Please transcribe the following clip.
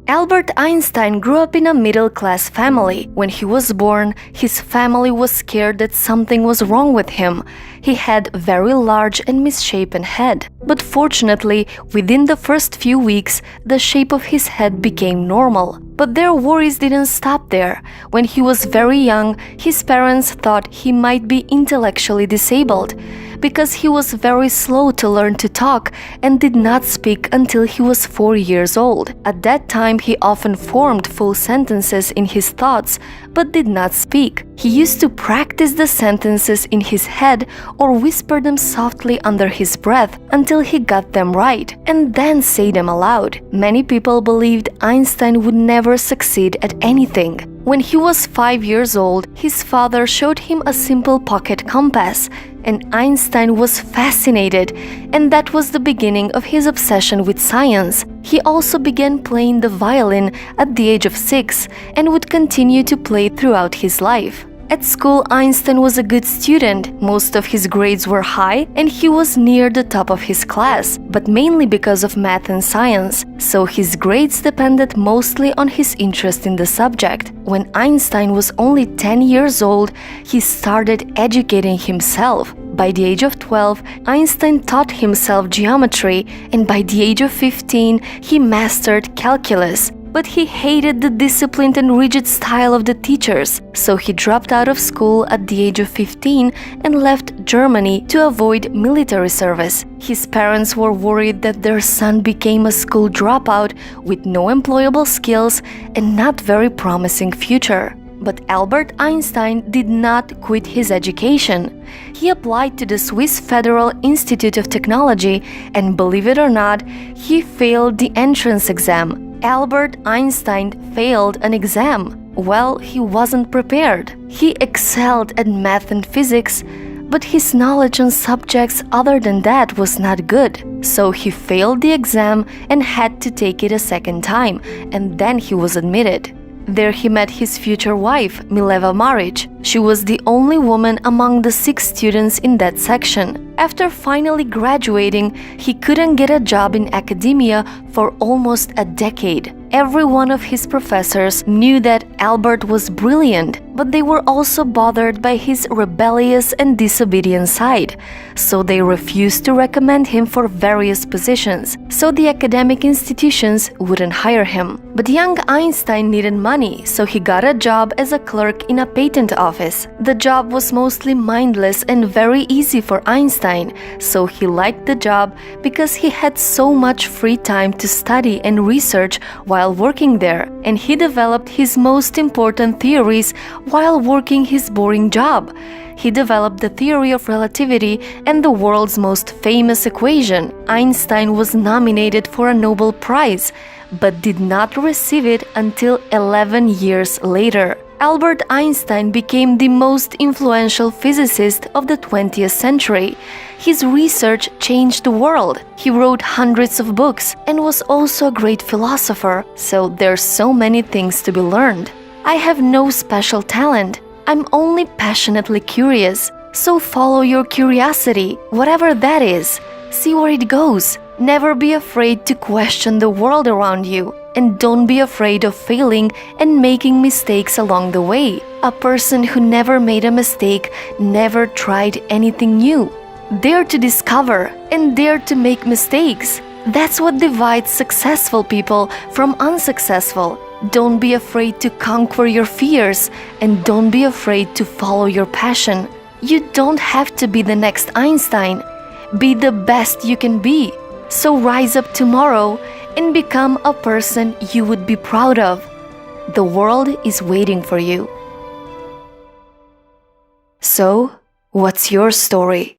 Albert Einstein grew up in a middle-class family. When he was born, his family was scared that something was wrong with him. He had a very large and misshapen head. But fortunately, within the first few weeks, the shape of his head became normal. But their worries didn't stop there. When he was very young, his parents thought he might be intellectually disabled, because he was very slow to learn to talk and did not speak until he was 4 years old. At that time, he often formed full sentences in his thoughts, but did not speak. He used to practice the sentences in his head or whisper them softly under his breath until he got them right, and then say them aloud. Many people believed Einstein would never succeed at anything. When he was 5 years old, his father showed him a simple pocket compass, and Einstein was fascinated, and that was the beginning of his obsession with science. He also began playing the violin at the age of 6 and would continue to play throughout his life. At school, Einstein was a good student. Most of his grades were high and he was near the top of his class, but mainly because of math and science, so his grades depended mostly on his interest in the subject. When Einstein was only 10 years old, he started educating himself. By the age of 12, Einstein taught himself geometry, and by the age of 15, he mastered calculus. But he hated the disciplined and rigid style of the teachers, so he dropped out of school at the age of 15 and left Germany to avoid military service. His parents were worried that their son became a school dropout with no employable skills and not very promising future. But Albert Einstein did not quit his education. He applied to the Swiss Federal Institute of Technology, and believe it or not, he failed the entrance exam. Albert Einstein failed an exam. Well, he wasn't prepared. He excelled at math and physics, but his knowledge on subjects other than that was not good. So he failed the exam and had to take it a second time, and then he was admitted. There he met his future wife, Mileva Maric. She was the only woman among the 6 students in that section. After finally graduating, he couldn't get a job in academia for almost a decade. Every one of his professors knew that Albert was brilliant, but they were also bothered by his rebellious and disobedient side, so they refused to recommend him for various positions, so the academic institutions wouldn't hire him. But young Einstein needed money, so he got a job as a clerk in a patent office. The job was mostly mindless and very easy for Einstein, so he liked the job because he had so much free time to study and research while working there, and he developed his most important theories while working his boring job. He developed the theory of relativity and the world's most famous equation. Einstein was nominated for a Nobel Prize, but did not receive it until 11 years later. Albert Einstein became the most influential physicist of the 20th century. His research changed the world. He wrote hundreds of books and was also a great philosopher, so there's so many things to be learned. I have no special talent. I'm only passionately curious. So follow your curiosity, whatever that is. See where it goes. Never be afraid to question the world around you. And don't be afraid of failing and making mistakes along the way. A person who never made a mistake never tried anything new. Dare to discover and dare to make mistakes. That's what divides successful people from unsuccessful. Don't be afraid to conquer your fears, and don't be afraid to follow your passion. You don't have to be the next Einstein. Be the best you can be. So rise up tomorrow and become a person you would be proud of. The world is waiting for you. So, what's your story?